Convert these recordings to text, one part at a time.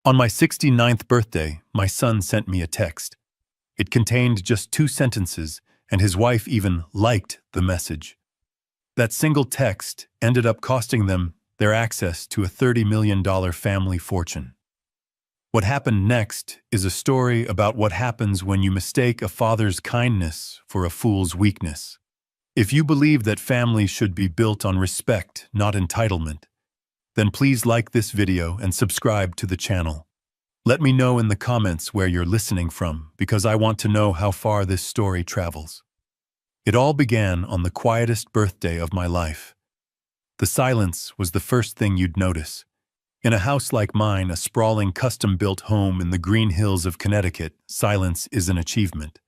On my 69th birthday, my son sent me a text. It contained just 2 sentences, and his wife even liked the message. That single text ended up costing them their access to a $30 million family fortune. What happened next is a story about what happens when you mistake a father's kindness for a fool's weakness. If you believe that family should be built on respect, not entitlement, then please like this video and subscribe to the channel. Let me know in the comments where you're listening from, because I want to know how far this story travels. It all began on the quietest birthday of my life. The silence was the first thing you'd notice. In a house like mine, a sprawling custom-built home in the Green Hills of Connecticut, silence is an achievement.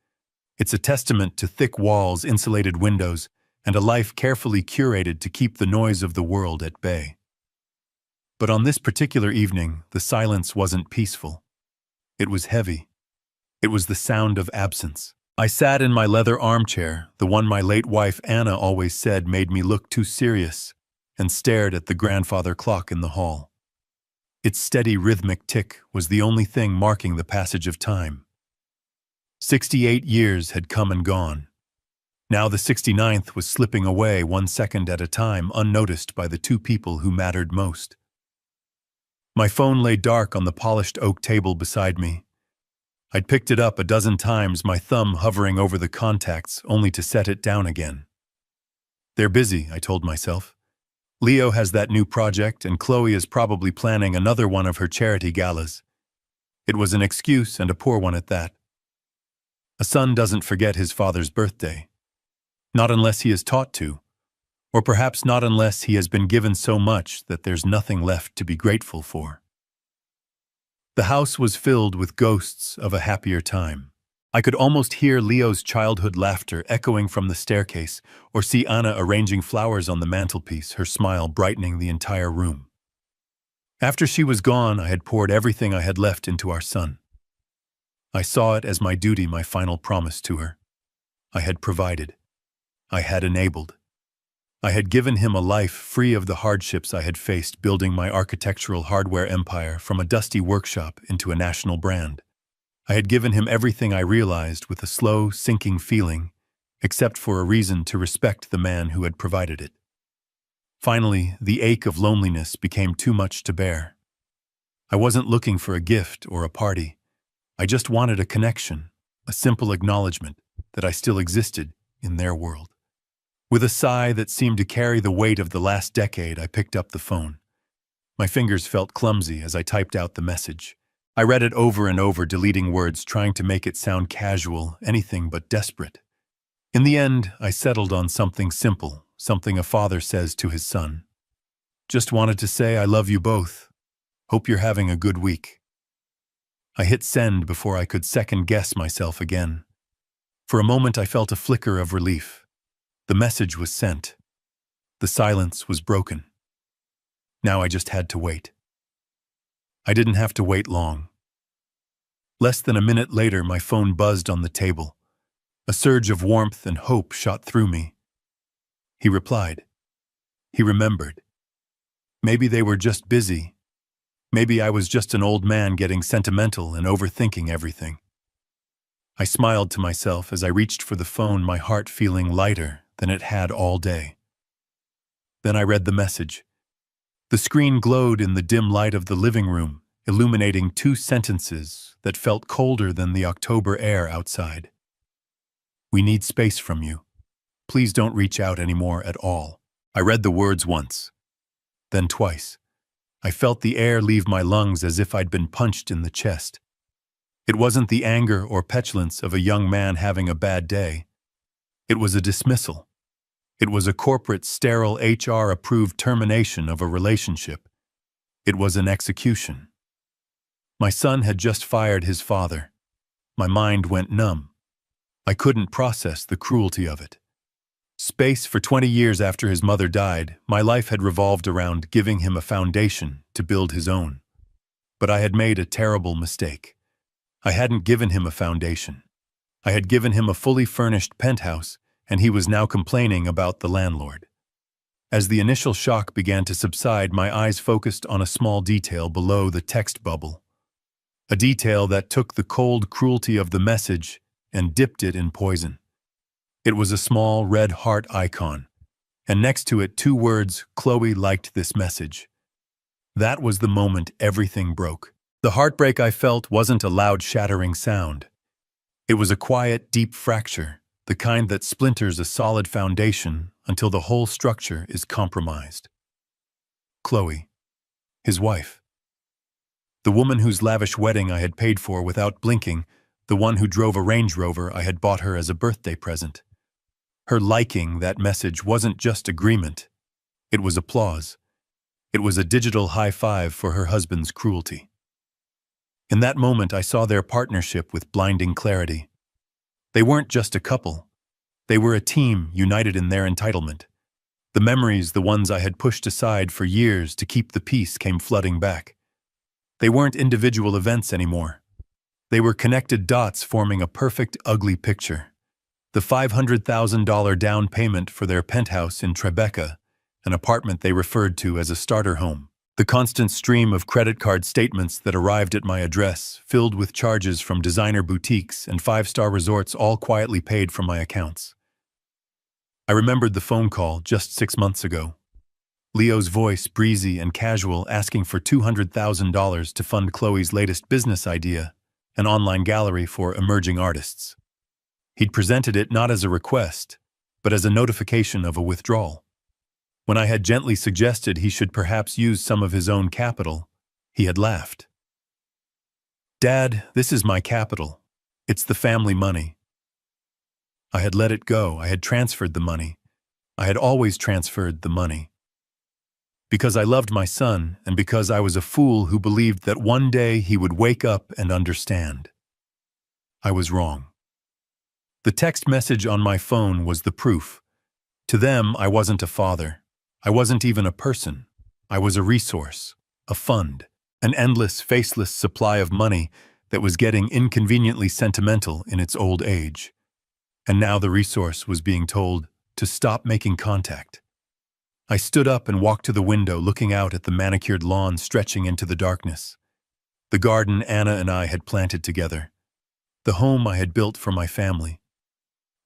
It's a testament to thick walls, insulated windows, and a life carefully curated to keep the noise of the world at bay. But on this particular evening, the silence wasn't peaceful. It was heavy. It was the sound of absence. I sat in my leather armchair, the one my late wife Anna always said made me look too serious, and stared at the grandfather clock in the hall. Its steady rhythmic tick was the only thing marking the passage of time. 68 years had come and gone. Now the 69th was slipping away 1 second at a time, unnoticed by the 2 people who mattered most. My phone lay dark on the polished oak table beside me. I'd picked it up a dozen times, my thumb hovering over the contacts, only to set it down again. They're busy, I told myself. Leo has that new project, and Chloe is probably planning another one of her charity galas. It was an excuse, and a poor one at that. A son doesn't forget his father's birthday. Not unless he is taught to. Or perhaps not unless he has been given so much that there's nothing left to be grateful for. The house was filled with ghosts of a happier time. I could almost hear Leo's childhood laughter echoing from the staircase, or see Anna arranging flowers on the mantelpiece, her smile brightening the entire room. After she was gone, I had poured everything I had left into our son. I saw it as my duty, my final promise to her. I had provided. I had enabled. I had given him a life free of the hardships I had faced building my architectural hardware empire from a dusty workshop into a national brand. I had given him everything I realized with a slow, sinking feeling, except for a reason to respect the man who had provided it. Finally, the ache of loneliness became too much to bear. I wasn't looking for a gift or a party. I just wanted a connection, a simple acknowledgement that I still existed in their world. With a sigh that seemed to carry the weight of the last decade, I picked up the phone. My fingers felt clumsy as I typed out the message. I read it over and over, deleting words, trying to make it sound casual, anything but desperate. In the end, I settled on something simple, something a father says to his son. Just wanted to say I love you both. Hope you're having a good week. I hit send before I could second-guess myself again. For a moment, I felt a flicker of relief. The message was sent. The silence was broken. Now I just had to wait. I didn't have to wait long. Less than a minute later, my phone buzzed on the table. A surge of warmth and hope shot through me. He replied. He remembered. Maybe they were just busy. Maybe I was just an old man getting sentimental and overthinking everything. I smiled to myself as I reached for the phone, my heart feeling lighter than it had all day. Then I read the message. The screen glowed in the dim light of the living room, illuminating 2 sentences that felt colder than the October air outside. We need space from you. Please don't reach out anymore at all. I read the words once, then twice. I felt the air leave my lungs as if I'd been punched in the chest. It wasn't the anger or petulance of a young man having a bad day. It was a dismissal. It was a corporate, sterile, HR-approved termination of a relationship. It was an execution. My son had just fired his father. My mind went numb. I couldn't process the cruelty of it. Space for 20 years after his mother died, my life had revolved around giving him a foundation to build his own. But I had made a terrible mistake. I hadn't given him a foundation. I had given him a fully furnished penthouse, and he was now complaining about the landlord. As the initial shock began to subside, my eyes focused on a small detail below the text bubble. a detail that took the cold cruelty of the message and dipped it in poison. It was a small red heart icon, and next to it 2 words, "Chloe liked this message." That was the moment everything broke. The heartbreak I felt wasn't a loud shattering sound. It was a quiet, deep fracture, the kind that splinters a solid foundation until the whole structure is compromised. Chloe, his wife. The woman whose lavish wedding I had paid for without blinking, the one who drove a Range Rover I had bought her as a birthday present. Her liking that message wasn't just agreement. It was applause. It was a digital high five for her husband's cruelty. In that moment, I saw their partnership with blinding clarity. They weren't just a couple. They were a team united in their entitlement. The memories, the ones I had pushed aside for years to keep the peace, came flooding back. They weren't individual events anymore. They were connected dots forming a perfect, ugly picture. The $500,000 down payment for their penthouse in Tribeca, an apartment they referred to as a starter home. The constant stream of credit card statements that arrived at my address, filled with charges from designer boutiques and 5-star resorts, all quietly paid from my accounts. I remembered the phone call just 6 months ago. Leo's voice, breezy and casual, asking for $200,000 to fund Chloe's latest business idea, an online gallery for emerging artists. He'd presented it not as a request, but as a notification of a withdrawal. When I had gently suggested he should perhaps use some of his own capital, he had laughed. "Dad, this is my capital. It's the family money." I had let it go. I had transferred the money. I had always transferred the money. Because I loved my son, and because I was a fool who believed that one day he would wake up and understand. I was wrong. The text message on my phone was the proof. To them, I wasn't a father. I wasn't even a person. I was a resource, a fund, an endless, faceless supply of money that was getting inconveniently sentimental in its old age. And now the resource was being told to stop making contact. I stood up and walked to the window, looking out at the manicured lawn stretching into the darkness. The garden Anna and I had planted together. The home I had built for my family.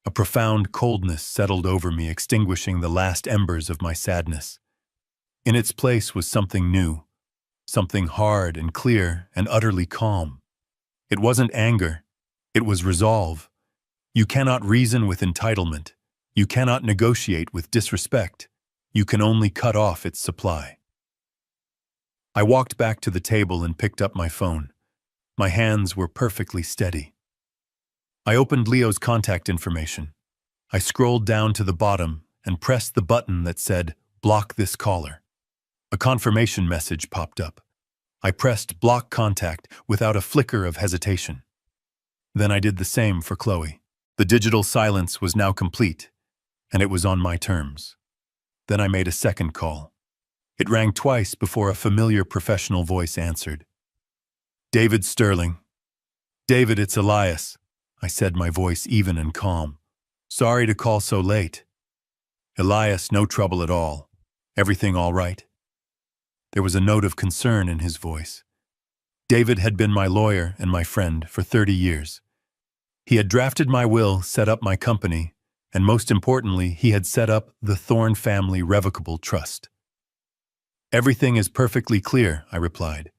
A profound coldness settled over me, extinguishing the last embers of my sadness. In its place was something new, something hard and clear and utterly calm. It wasn't anger, it was resolve. You cannot reason with entitlement. You cannot negotiate with disrespect. You can only cut off its supply. I walked back to the table and picked up my phone. My hands were perfectly steady. I opened Leo's contact information. I scrolled down to the bottom and pressed the button that said, "Block this caller." A confirmation message popped up. I pressed block contact without a flicker of hesitation. Then I did the same for Chloe. The digital silence was now complete, and it was on my terms. Then I made a second call. It rang twice before a familiar professional voice answered. "David Sterling." "David, it's Elias," I said, my voice even and calm. "Sorry to call so late." "Elias, no trouble at all. Everything all right?" There was a note of concern in his voice. David had been my lawyer and my friend for 30 years. He had drafted my will, set up my company, and most importantly, he had set up the Thorne Family Revocable Trust. "Everything is perfectly clear," I replied.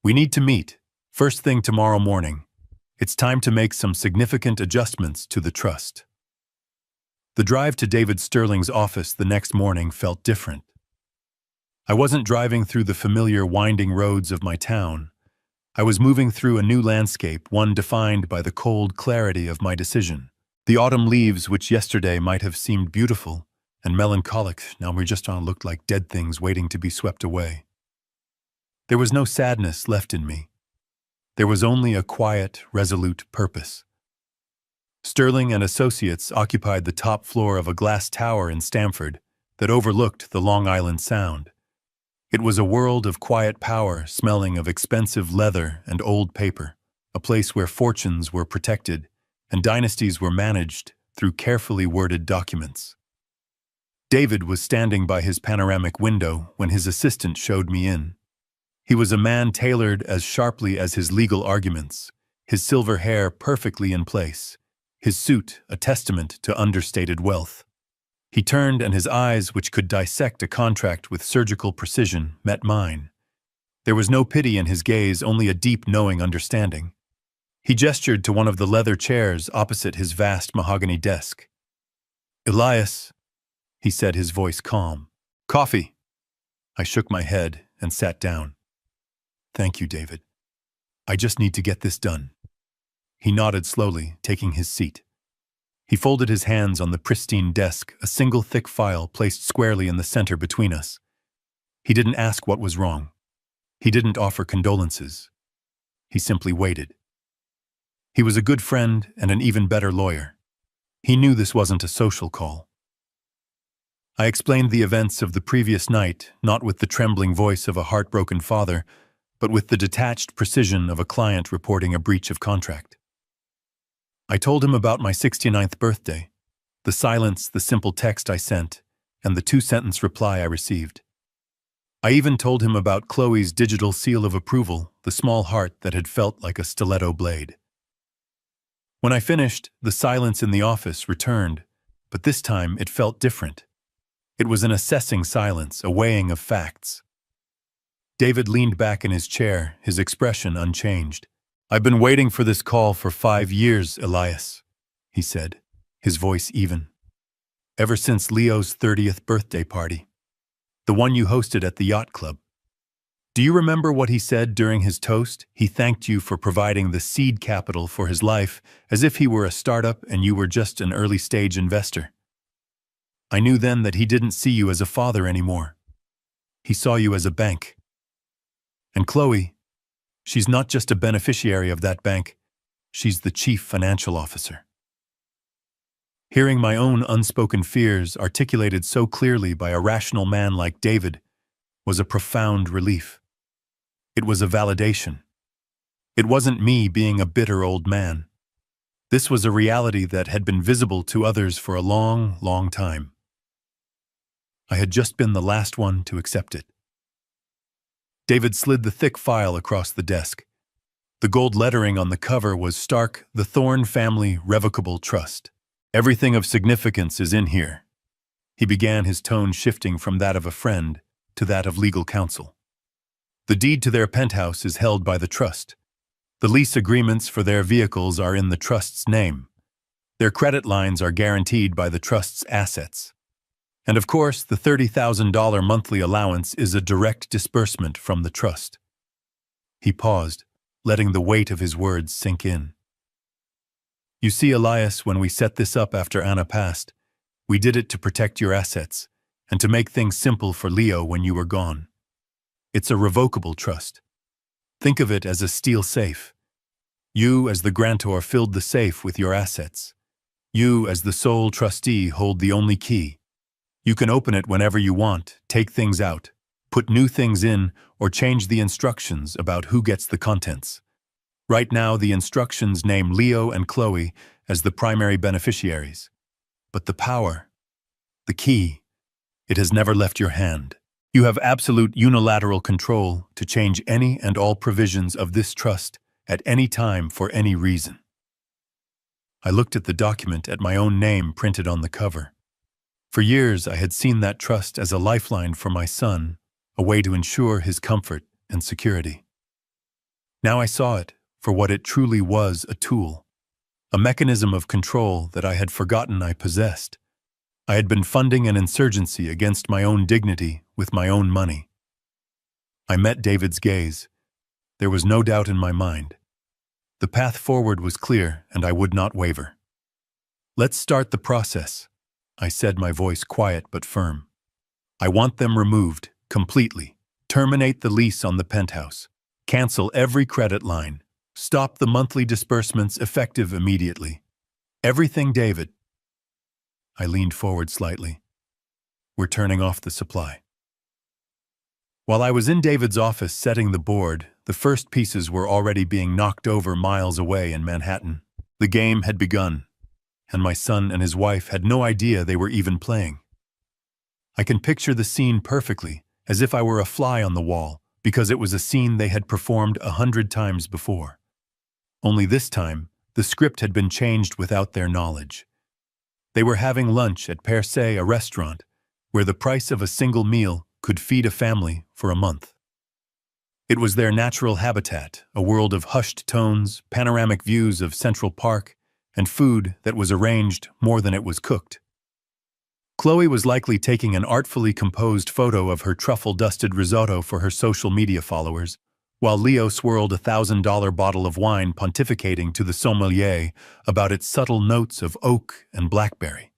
"We need to meet, first thing tomorrow morning. It's time to make some significant adjustments to the trust." The drive to David Sterling's office the next morning felt different. I wasn't driving through the familiar winding roads of my town. I was moving through a new landscape, one defined by the cold clarity of my decision. The autumn leaves, which yesterday might have seemed beautiful and melancholic, now looked like dead things waiting to be swept away. There was no sadness left in me. There was only a quiet, resolute purpose. Sterling and Associates occupied the top floor of a glass tower in Stamford that overlooked the Long Island Sound. It was a world of quiet power, smelling of expensive leather and old paper, a place where fortunes were protected and dynasties were managed through carefully worded documents. David was standing by his panoramic window when his assistant showed me in. He was a man tailored as sharply as his legal arguments, his silver hair perfectly in place, his suit a testament to understated wealth. He turned and his eyes, which could dissect a contract with surgical precision, met mine. There was no pity in his gaze, only a deep, knowing understanding. He gestured to one of the leather chairs opposite his vast mahogany desk. "Elias," he said, his voice calm. "Coffee." I shook my head and sat down. "Thank you, David. I just need to get this done." He nodded slowly, taking his seat. He folded his hands on the pristine desk, a single thick file placed squarely in the center between us. He didn't ask what was wrong. He didn't offer condolences. He simply waited. He was a good friend and an even better lawyer. He knew this wasn't a social call. I explained the events of the previous night, not with the trembling voice of a heartbroken father, but with the detached precision of a client reporting a breach of contract. I told him about my 69th birthday, the silence, the simple text I sent, and the 2-sentence reply I received. I even told him about Chloe's digital seal of approval, the small heart that had felt like a stiletto blade. When I finished, the silence in the office returned, but this time it felt different. It was an assessing silence, a weighing of facts. David leaned back in his chair, his expression unchanged. "I've been waiting for this call for 5 years, Elias," he said, his voice even. "Ever since Leo's 30th birthday party. The one you hosted at the yacht club. Do you remember what he said during his toast? He thanked you for providing the seed capital for his life, as if he were a startup and you were just an early-stage investor. I knew then that he didn't see you as a father anymore. He saw you as a bank. And Chloe, she's not just a beneficiary of that bank, she's the chief financial officer." Hearing my own unspoken fears articulated so clearly by a rational man like David was a profound relief. It was a validation. It wasn't me being a bitter old man. This was a reality that had been visible to others for a long, long time. I had just been the last one to accept it. David slid the thick file across the desk. The gold lettering on the cover was stark, "The Thorne Family Revocable Trust. Everything of significance is in here." He began, his tone shifting from that of a friend to that of legal counsel. "The deed to their penthouse is held by the trust. The lease agreements for their vehicles are in the trust's name. Their credit lines are guaranteed by the trust's assets. And of course, the $30,000 monthly allowance is a direct disbursement from the trust." He paused, letting the weight of his words sink in. "You see, Elias, when we set this up after Anna passed, we did it to protect your assets and to make things simple for Leo when you were gone. It's a revocable trust. Think of it as a steel safe. You, as the grantor, filled the safe with your assets. You, as the sole trustee, hold the only key. You can open it whenever you want, take things out, put new things in, or change the instructions about who gets the contents. Right now, the instructions name Leo and Chloe as the primary beneficiaries. But the power, the key, it has never left your hand. You have absolute unilateral control to change any and all provisions of this trust at any time for any reason." I looked at the document, at my own name printed on the cover. For years, I had seen that trust as a lifeline for my son, a way to ensure his comfort and security. Now I saw it for what it truly was, a tool, a mechanism of control that I had forgotten I possessed. I had been funding an insurgency against my own dignity with my own money. I met David's gaze. There was no doubt in my mind. The path forward was clear, and I would not waver. "Let's start the process," I said, my voice quiet but firm. "I want them removed, completely. Terminate the lease on the penthouse. Cancel every credit line. Stop the monthly disbursements effective immediately. Everything, David." I leaned forward slightly. "We're turning off the supply." While I was in David's office setting the board, the first pieces were already being knocked over miles away in Manhattan. The game had begun, and my son and his wife had no idea they were even playing. I can picture the scene perfectly, as if I were a fly on the wall, because it was a scene they had performed 100 times before. Only this time, the script had been changed without their knowledge. They were having lunch at Per Se, a restaurant, where the price of a single meal could feed a family for a month. It was their natural habitat, a world of hushed tones, panoramic views of Central Park, and food that was arranged more than it was cooked. Chloe was likely taking an artfully composed photo of her truffle-dusted risotto for her social media followers, while Leo swirled a $1,000 bottle of wine pontificating to the sommelier about its subtle notes of oak and blackberry.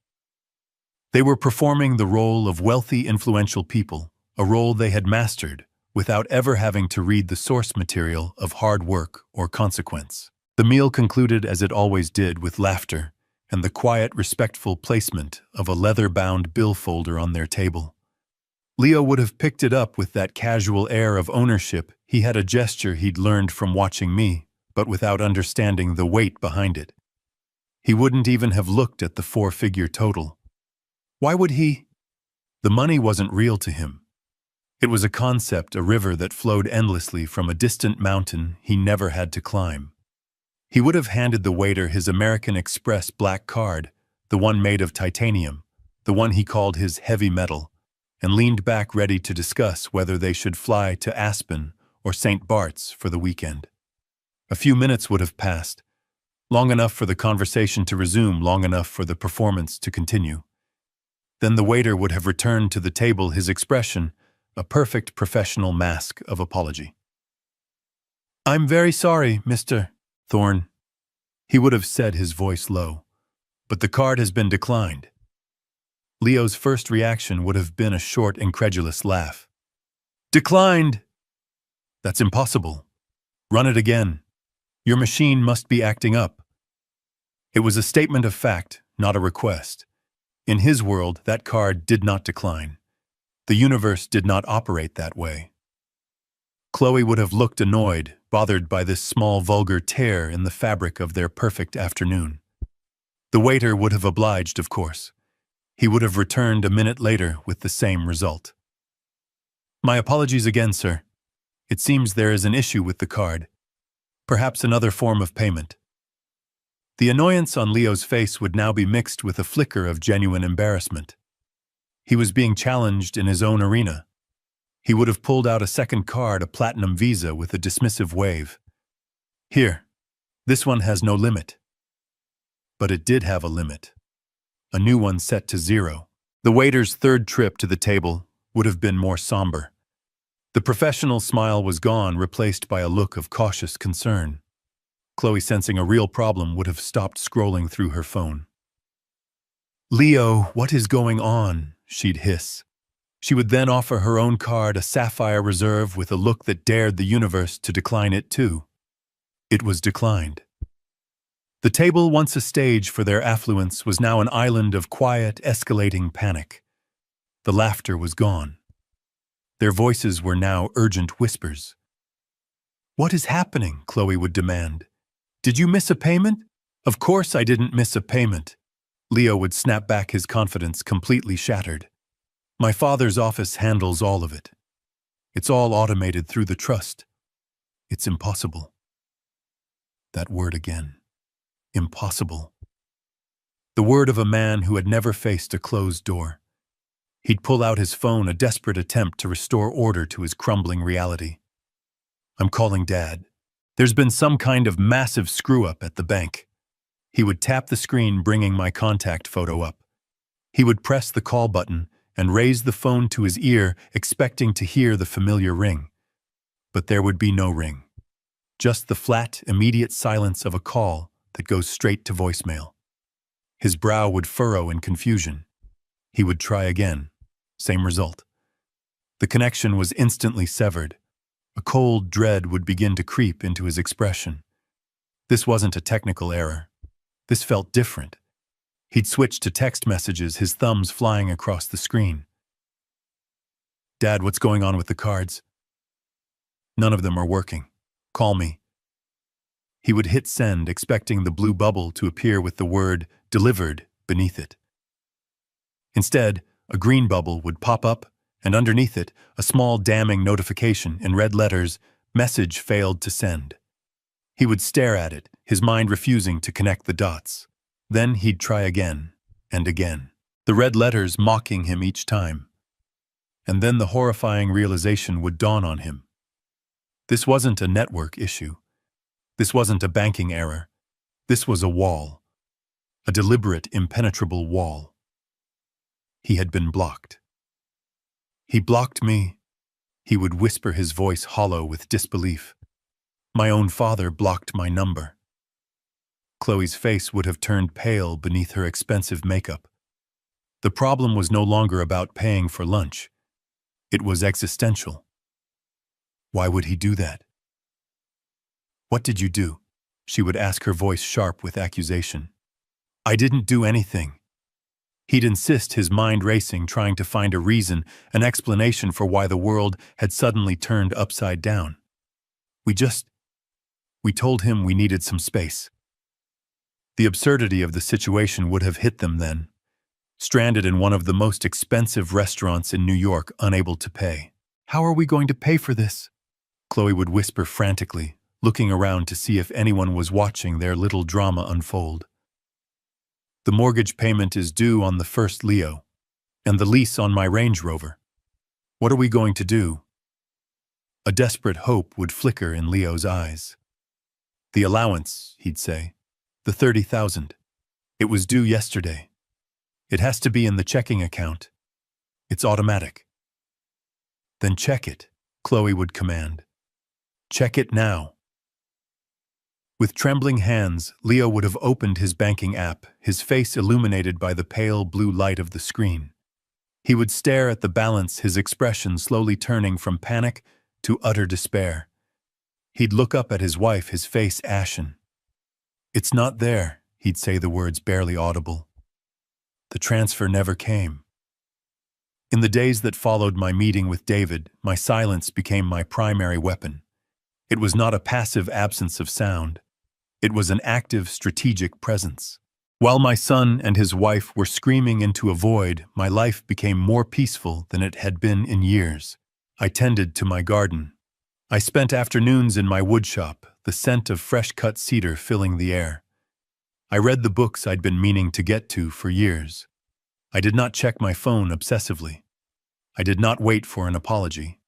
They were performing the role of wealthy, influential people, a role they had mastered without ever having to read the source material of hard work or consequence. The meal concluded as it always did, with laughter and the quiet, respectful placement of a leather-bound bill folder on their table. Leo would have picked it up with that casual air of ownership. He had a gesture he'd learned from watching me, but without understanding the weight behind it. He wouldn't even have looked at the 4-figure total. Why would he? The money wasn't real to him. It was a concept, a river that flowed endlessly from a distant mountain he never had to climb. He would have handed the waiter his American Express black card, the one made of titanium, the one he called his heavy metal, and leaned back ready to discuss whether they should fly to Aspen or St. Bart's for the weekend. A few minutes would have passed, long enough for the conversation to resume, long enough for the performance to continue. Then the waiter would have returned to the table, his expression a perfect professional mask of apology. "I'm very sorry, Mr. Thorne," he would have said, his voice low, "but the card has been declined." Leo's first reaction would have been a short, incredulous laugh. "Declined? That's impossible. Run it again. Your machine must be acting up." It was a statement of fact, not a request. In his world, that card did not decline. The universe did not operate that way. Chloe would have looked annoyed, bothered by this small, vulgar tear in the fabric of their perfect afternoon. The waiter would have obliged, of course. He would have returned a minute later with the same result. "My apologies again, sir. It seems there is an issue with the card. Perhaps another form of payment." The annoyance on Leo's face would now be mixed with a flicker of genuine embarrassment. He was being challenged in his own arena. He would have pulled out a second card, a platinum visa, with a dismissive wave. "Here, this one has no limit." But it did have a limit. A new one set to 0. The waiter's third trip to the table would have been more somber. The professional smile was gone, replaced by a look of cautious concern. Chloe, sensing a real problem, would have stopped scrolling through her phone. "Leo, what is going on?" she'd hiss. She would then offer her own card, a sapphire reserve, with a look that dared the universe to decline it too. It was declined. The table, once a stage for their affluence, was now an island of quiet, escalating panic. The laughter was gone. Their voices were now urgent whispers. "What is happening?" Chloe would demand. "Did you miss a payment?" "Of course I didn't miss a payment." Leo would snap back, his confidence completely shattered. "My father's office handles all of it. It's all automated through the trust. It's impossible." That word again. Impossible. The word of a man who had never faced a closed door. He'd pull out his phone, a desperate attempt to restore order to his crumbling reality. "I'm calling Dad. There's been some kind of massive screw-up at the bank." He would tap the screen, bringing my contact photo up. He would press the call button and raise the phone to his ear, expecting to hear the familiar ring. But there would be no ring. Just the flat, immediate silence of a call that goes straight to voicemail. His brow would furrow in confusion. He would try again. Same result. The connection was instantly severed. A cold dread would begin to creep into his expression. This wasn't a technical error. This felt different. He'd switched to text messages, his thumbs flying across the screen. "Dad, what's going on with the cards?" "None of them are working. Call me." He would hit send, expecting the blue bubble to appear with the word "delivered" beneath it. Instead, a green bubble would pop up and underneath it, a small damning notification in red letters, "Message failed to send." He would stare at it, his mind refusing to connect the dots. Then he'd try again, and again, the red letters mocking him each time. And then the horrifying realization would dawn on him. This wasn't a network issue. This wasn't a banking error. This was a wall. A deliberate, impenetrable wall. He had been blocked. "He blocked me," he would whisper, his voice hollow with disbelief. "My own father blocked my number." Chloe's face would have turned pale beneath her expensive makeup. The problem was no longer about paying for lunch. It was existential. Why would he do that? "What did you do?" she would ask, her voice sharp with accusation. "I didn't do anything." He'd insist, his mind racing, trying to find a reason, an explanation for why the world had suddenly turned upside down. We told him we needed some space." The absurdity of the situation would have hit them then. Stranded in one of the most expensive restaurants in New York, unable to pay. "How are we going to pay for this?" Chloe would whisper frantically, looking around to see if anyone was watching their little drama unfold. "The mortgage payment is due on the 1st, Leo, and the lease on my Range Rover. What are we going to do?" A desperate hope would flicker in Leo's eyes. "The allowance," he'd say. "The 30,000. It was due yesterday. It has to be in the checking account. It's automatic." "Then check it," Chloe would command. "Check it now." With trembling hands, Leo would have opened his banking app, his face illuminated by the pale blue light of the screen. He would stare at the balance, his expression slowly turning from panic to utter despair. He'd look up at his wife, his face ashen. "It's not there," he'd say, the words barely audible. "The transfer never came." In the days that followed my meeting with David, my silence became my primary weapon. It was not a passive absence of sound. It was an active, strategic presence. While my son and his wife were screaming into a void, my life became more peaceful than it had been in years. I tended to my garden. I spent afternoons in my woodshop, the scent of fresh-cut cedar filling the air. I read the books I'd been meaning to get to for years. I did not check my phone obsessively. I did not wait for an apology.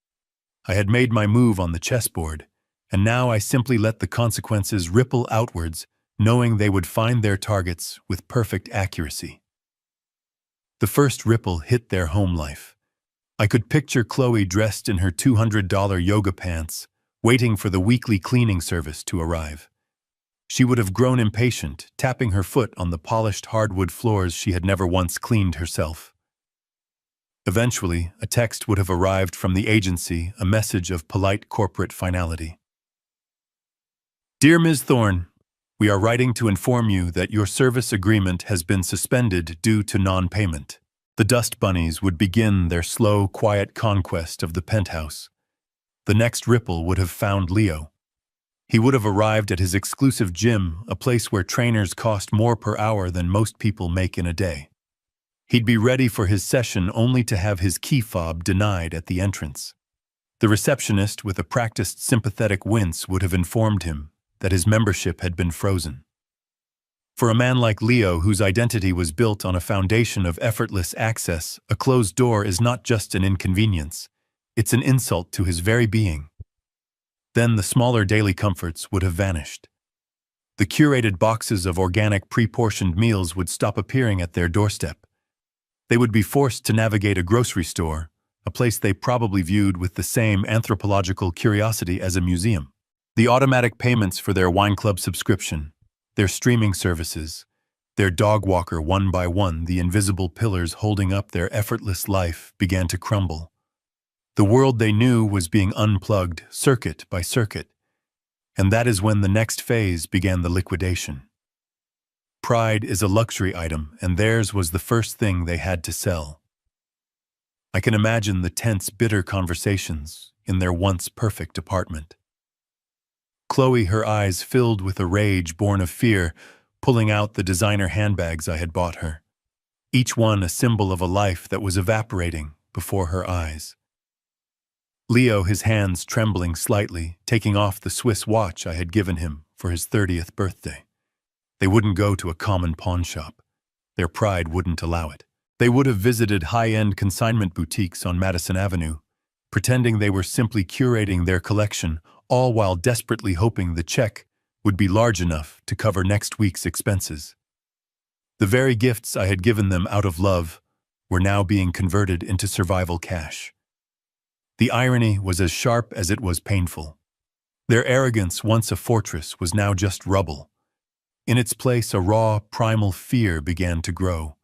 I had made my move on the chessboard, and now I simply let the consequences ripple outwards, knowing they would find their targets with perfect accuracy. The first ripple hit their home life. I could picture Chloe dressed in her $200 yoga pants, waiting for the weekly cleaning service to arrive. She would have grown impatient, tapping her foot on the polished hardwood floors she had never once cleaned herself. Eventually, a text would have arrived from the agency, a message of polite corporate finality. "Dear Ms. Thorne, we are writing to inform you that your service agreement has been suspended due to non-payment." The dust bunnies would begin their slow, quiet conquest of the penthouse. The next ripple would have found Leo. He would have arrived at his exclusive gym, a place where trainers cost more per hour than most people make in a day. He'd be ready for his session only to have his key fob denied at the entrance. The receptionist, with a practiced sympathetic wince, would have informed him that his membership had been frozen. For a man like Leo, whose identity was built on a foundation of effortless access, a closed door is not just an inconvenience, it's an insult to his very being. Then the smaller daily comforts would have vanished. The curated boxes of organic pre-portioned meals would stop appearing at their doorstep. They would be forced to navigate a grocery store, a place they probably viewed with the same anthropological curiosity as a museum. The automatic payments for their wine club subscription, their streaming services, their dog walker, one by one, the invisible pillars holding up their effortless life, began to crumble. The world they knew was being unplugged, circuit by circuit, and that is when the next phase began, the liquidation. Pride is a luxury item, and theirs was the first thing they had to sell. I can imagine the tense, bitter conversations in their once perfect apartment. Chloe, her eyes filled with a rage born of fear, pulling out the designer handbags I had bought her. Each one a symbol of a life that was evaporating, before her eyes. Leo, his hands trembling slightly, taking off the Swiss watch I had given him for his 30th birthday. They wouldn't go to a common pawn shop. Their pride wouldn't allow it. They would have visited high-end consignment boutiques on Madison Avenue, pretending they were simply curating their collection, all while desperately hoping the check would be large enough to cover next week's expenses. The very gifts I had given them out of love were now being converted into survival cash. The irony was as sharp as it was painful. Their arrogance, once a fortress, was now just rubble. In its place, a raw, primal fear began to grow.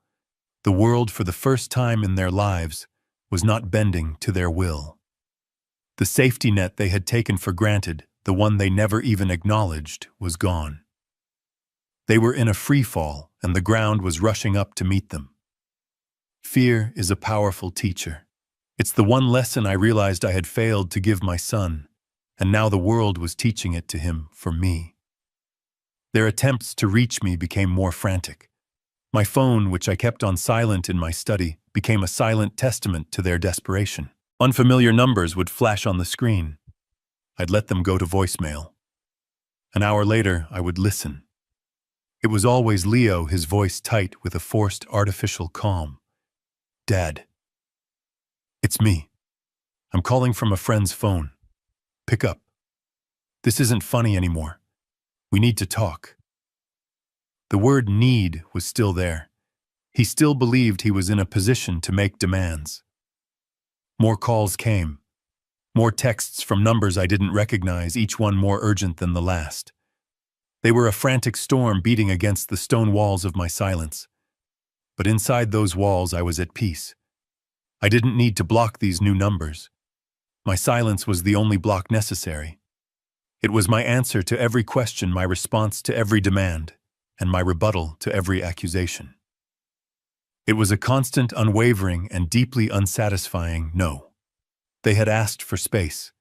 The world, for the first time in their lives, was not bending to their will. The safety net they had taken for granted, the one they never even acknowledged, was gone. They were in a free fall, and the ground was rushing up to meet them. Fear is a powerful teacher. It's the one lesson I realized I had failed to give my son, and now the world was teaching it to him for me. Their attempts to reach me became more frantic. My phone, which I kept on silent in my study, became a silent testament to their desperation. Unfamiliar numbers would flash on the screen. I'd let them go to voicemail. An hour later, I would listen. It was always Leo, his voice tight with a forced artificial calm. "Dad. It's me. I'm calling from a friend's phone. Pick up. This isn't funny anymore. We need to talk." The word need was still there. He still believed he was in a position to make demands. More calls came. More texts from numbers I didn't recognize, each one more urgent than the last. They were a frantic storm beating against the stone walls of my silence. But inside those walls I was at peace. I didn't need to block these new numbers. My silence was the only block necessary. It was my answer to every question, my response to every demand, and my rebuttal to every accusation. It was a constant, unwavering, and deeply unsatisfying no. They had asked for space.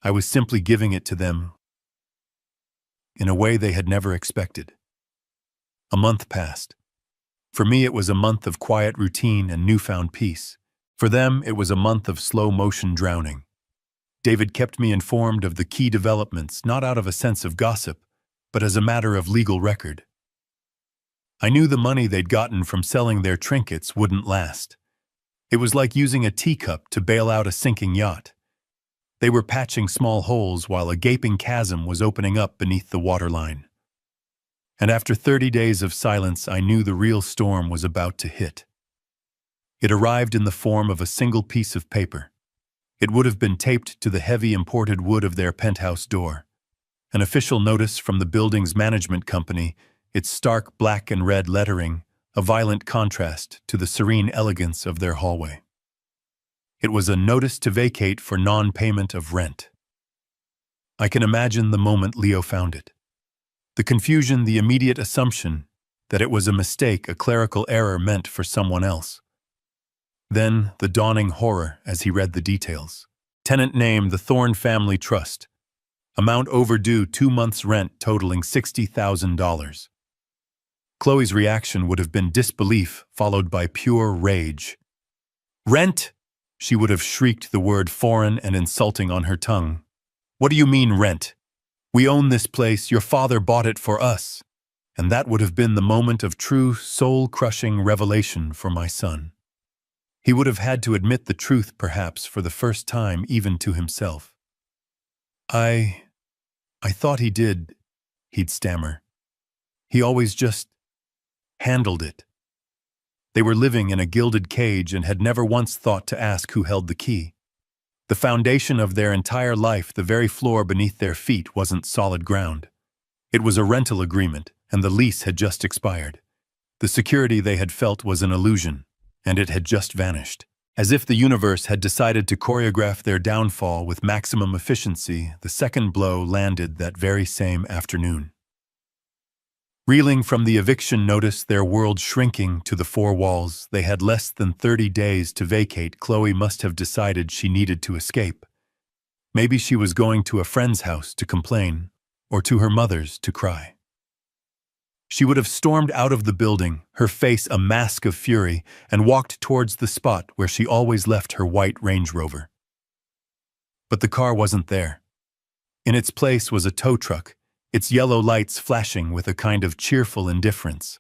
I was simply giving it to them in a way they had never expected. A month passed. For me, it was a month of quiet routine and newfound peace. For them, it was a month of slow-motion drowning. David kept me informed of the key developments, not out of a sense of gossip, but as a matter of legal record. I knew the money they'd gotten from selling their trinkets wouldn't last. It was like using a teacup to bail out a sinking yacht. They were patching small holes while a gaping chasm was opening up beneath the waterline. And after 30 days of silence, I knew the real storm was about to hit. It arrived in the form of a single piece of paper. It would have been taped to the heavy imported wood of their penthouse door. An official notice from the building's management company, its stark black and red lettering, a violent contrast to the serene elegance of their hallway. It was a notice to vacate for non-payment of rent. I can imagine the moment Leo found it. The confusion, the immediate assumption that it was a mistake, a clerical error meant for someone else. Then the dawning horror as he read the details. Tenant name, the Thorne Family Trust. Amount overdue 2 months' rent totaling $60,000. Chloe's reaction would have been disbelief followed by pure rage. "Rent?" She would have shrieked, the word foreign and insulting on her tongue. "What do you mean rent? We own this place, your father bought it for us." And that would have been the moment of true, soul-crushing revelation for my son. He would have had to admit the truth, perhaps, for the first time, even to himself. I thought he did," he'd stammer. "He always just handled it." They were living in a gilded cage and had never once thought to ask who held the key. The foundation of their entire life, the very floor beneath their feet, wasn't solid ground. It was a rental agreement, and the lease had just expired. The security they had felt was an illusion, and it had just vanished. As if the universe had decided to choreograph their downfall with maximum efficiency, the second blow landed that very same afternoon. Reeling from the eviction notice, their world shrinking to the four walls, they had less than 30 days to vacate. Chloe must have decided she needed to escape. Maybe she was going to a friend's house to complain, or to her mother's to cry. She would have stormed out of the building, her face a mask of fury, and walked towards the spot where she always left her white Range Rover. But the car wasn't there. In its place was a tow truck, its yellow lights flashing with a kind of cheerful indifference.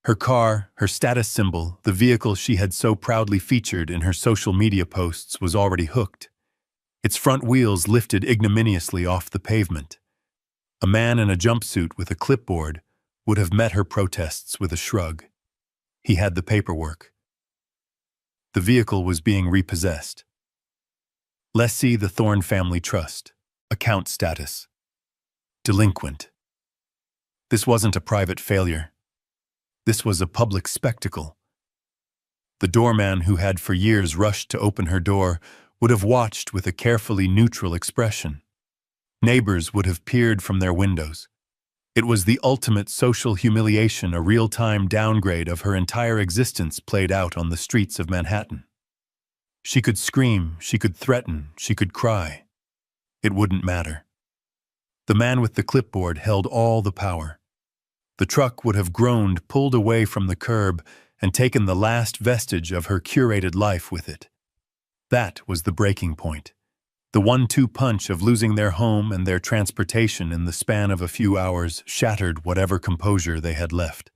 Her car, her status symbol, the vehicle she had so proudly featured in her social media posts was already hooked. Its front wheels lifted ignominiously off the pavement. A man in a jumpsuit with a clipboard would have met her protests with a shrug. He had the paperwork. The vehicle was being repossessed. Lessee the Thorne Family Trust. Account status. Delinquent. This wasn't a private failure. This was a public spectacle. The doorman who had for years rushed to open her door would have watched with a carefully neutral expression. Neighbors would have peered from their windows. It was the ultimate social humiliation, a real-time downgrade of her entire existence played out on the streets of Manhattan. She could scream, she could threaten, she could cry. It wouldn't matter. The man with the clipboard held all the power. The truck would have groaned, pulled away from the curb, and taken the last vestige of her curated life with it. That was the breaking point. The 1-2 punch of losing their home and their transportation in the span of a few hours shattered whatever composure they had left.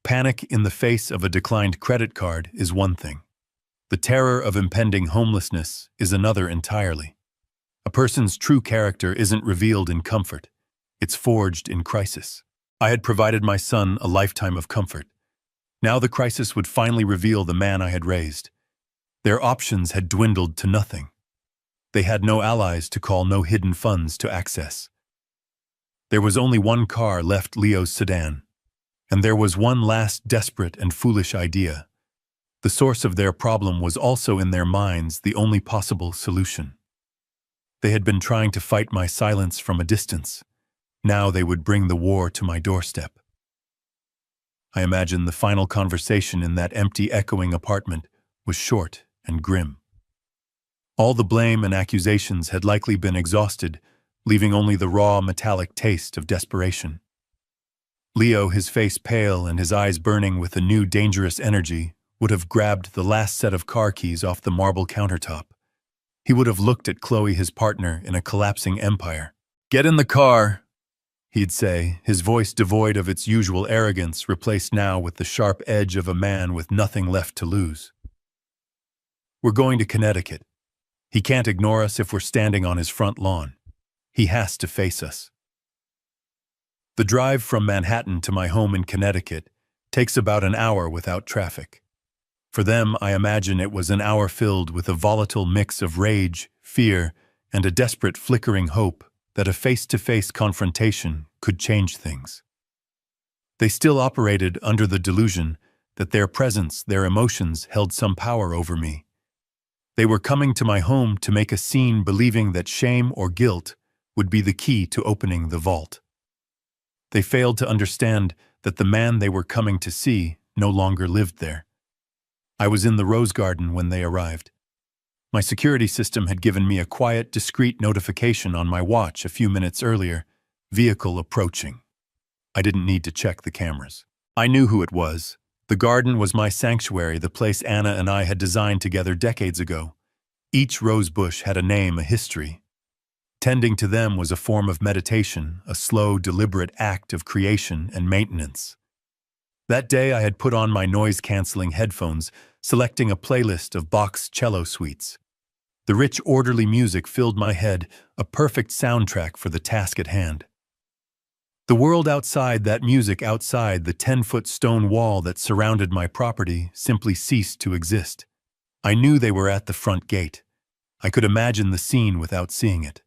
Panic in the face of a declined credit card is one thing. The terror of impending homelessness is another entirely. A person's true character isn't revealed in comfort. It's forged in crisis. I had provided my son a lifetime of comfort. Now the crisis would finally reveal the man I had raised. Their options had dwindled to nothing. They had no allies to call, no hidden funds to access. There was only one car left, Leo's sedan. And there was one last desperate and foolish idea. The source of their problem was also in their minds the only possible solution. They had been trying to fight my silence from a distance. Now they would bring the war to my doorstep. I imagine the final conversation in that empty, echoing apartment was short and grim. All the blame and accusations had likely been exhausted, leaving only the raw, metallic taste of desperation. Leo, his face pale and his eyes burning with a new, dangerous energy, would have grabbed the last set of car keys off the marble countertop. He would have looked at Chloe, his partner, in a collapsing empire. "Get in the car," he'd say, his voice devoid of its usual arrogance, replaced now with the sharp edge of a man with nothing left to lose. "We're going to Connecticut. He can't ignore us if we're standing on his front lawn. He has to face us." The drive from Manhattan to my home in Connecticut takes about an hour without traffic. For them, I imagine it was an hour filled with a volatile mix of rage, fear, and a desperate flickering hope that a face-to-face confrontation could change things. They still operated under the delusion that their presence, their emotions, held some power over me. They were coming to my home to make a scene, believing that shame or guilt would be the key to opening the vault. They failed to understand that the man they were coming to see no longer lived there. I was in the rose garden when they arrived. My security system had given me a quiet, discreet notification on my watch a few minutes earlier: vehicle approaching. I didn't need to check the cameras. I knew who it was. The garden was my sanctuary, the place Anna and I had designed together decades ago. Each rose bush had a name, a history. Tending to them was a form of meditation, a slow, deliberate act of creation and maintenance. That day I had put on my noise-canceling headphones, selecting a playlist of Bach's cello suites. The rich, orderly music filled my head, a perfect soundtrack for the task at hand. The world outside, that music outside the 10-foot stone wall that surrounded my property, simply ceased to exist. I knew they were at the front gate. I could imagine the scene without seeing it.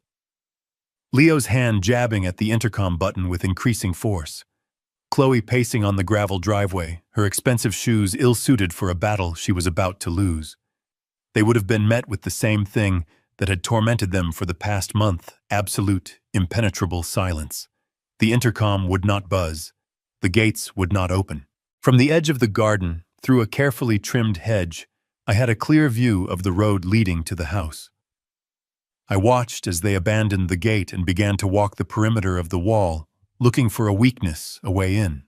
Leo's hand jabbing at the intercom button with increasing force. Chloe pacing on the gravel driveway, her expensive shoes ill-suited for a battle she was about to lose. They would have been met with the same thing that had tormented them for the past month: absolute, impenetrable silence. The intercom would not buzz. The gates would not open. From the edge of the garden, through a carefully trimmed hedge, I had a clear view of the road leading to the house. I watched as they abandoned the gate and began to walk the perimeter of the wall, looking for a weakness, a way in.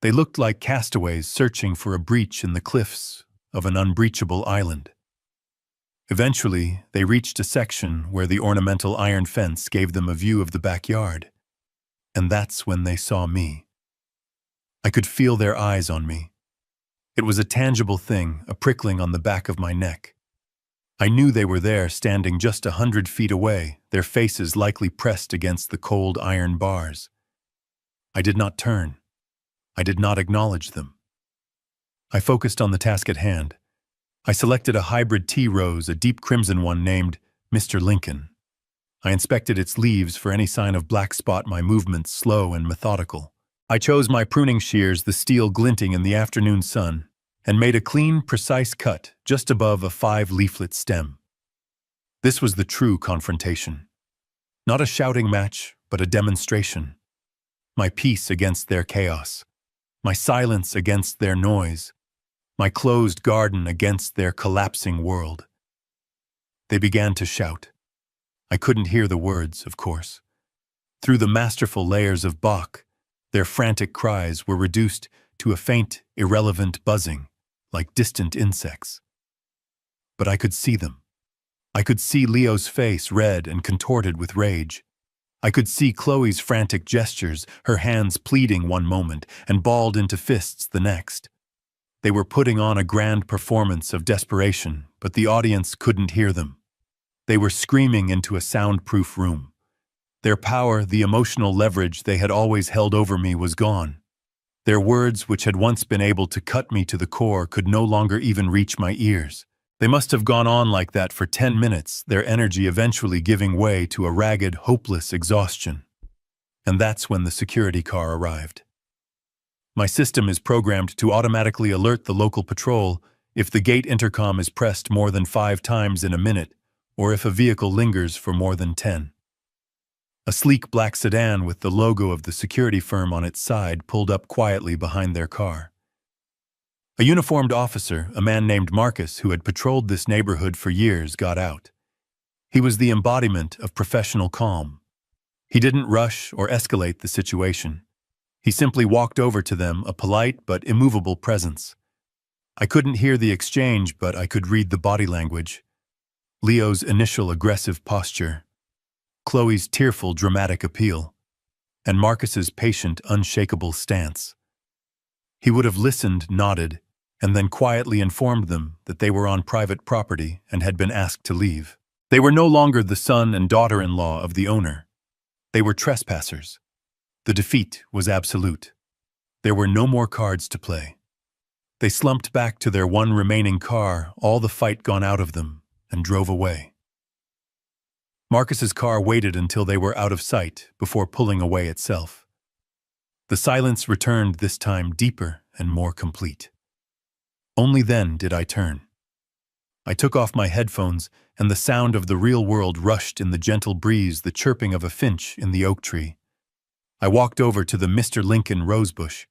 They looked like castaways searching for a breach in the cliffs of an unbreachable island. Eventually, they reached a section where the ornamental iron fence gave them a view of the backyard. And that's when they saw me. I could feel their eyes on me. It was a tangible thing, a prickling on the back of my neck. I knew they were there, standing just 100 feet away, their faces likely pressed against the cold iron bars. I did not turn. I did not acknowledge them. I focused on the task at hand. I selected a hybrid tea rose, a deep crimson one named Mr. Lincoln. I inspected its leaves for any sign of black spot, my movements slow and methodical. I chose my pruning shears, the steel glinting in the afternoon sun, and made a clean, precise cut just above a 5-leaflet stem. This was the true confrontation. Not a shouting match, but a demonstration. My peace against their chaos. My silence against their noise. My closed garden against their collapsing world. They began to shout. I couldn't hear the words, of course. Through the masterful layers of Bach, their frantic cries were reduced to a faint, irrelevant buzzing, like distant insects. But I could see them. I could see Leo's face, red and contorted with rage. I could see Chloe's frantic gestures, her hands pleading one moment and balled into fists the next. They were putting on a grand performance of desperation, but the audience couldn't hear them. They were screaming into a soundproof room. Their power, the emotional leverage they had always held over me, was gone. Their words, which had once been able to cut me to the core, could no longer even reach my ears. They must have gone on like that for 10 minutes, their energy eventually giving way to a ragged, hopeless exhaustion. And that's when the security car arrived. My system is programmed to automatically alert the local patrol if the gate intercom is pressed more than 5 times in a minute, or if a vehicle lingers for more than 10. A sleek black sedan with the logo of the security firm on its side pulled up quietly behind their car. A uniformed officer, a man named Marcus, who had patrolled this neighborhood for years, got out. He was the embodiment of professional calm. He didn't rush or escalate the situation. He simply walked over to them, a polite but immovable presence. I couldn't hear the exchange, but I could read the body language. Leo's initial aggressive posture, Chloe's tearful, dramatic appeal, and Marcus's patient, unshakable stance. He would have listened, nodded, and then quietly informed them that they were on private property and had been asked to leave. They were no longer the son and daughter-in-law of the owner. They were trespassers. The defeat was absolute. There were no more cards to play. They slumped back to their one remaining car, all the fight gone out of them, and drove away. Marcus's car waited until they were out of sight before pulling away itself. The silence returned, this time deeper and more complete. Only then did I turn. I took off my headphones, and the sound of the real world rushed in the gentle breeze, the chirping of a finch in the oak tree. I walked over to the Mr. Lincoln rosebush.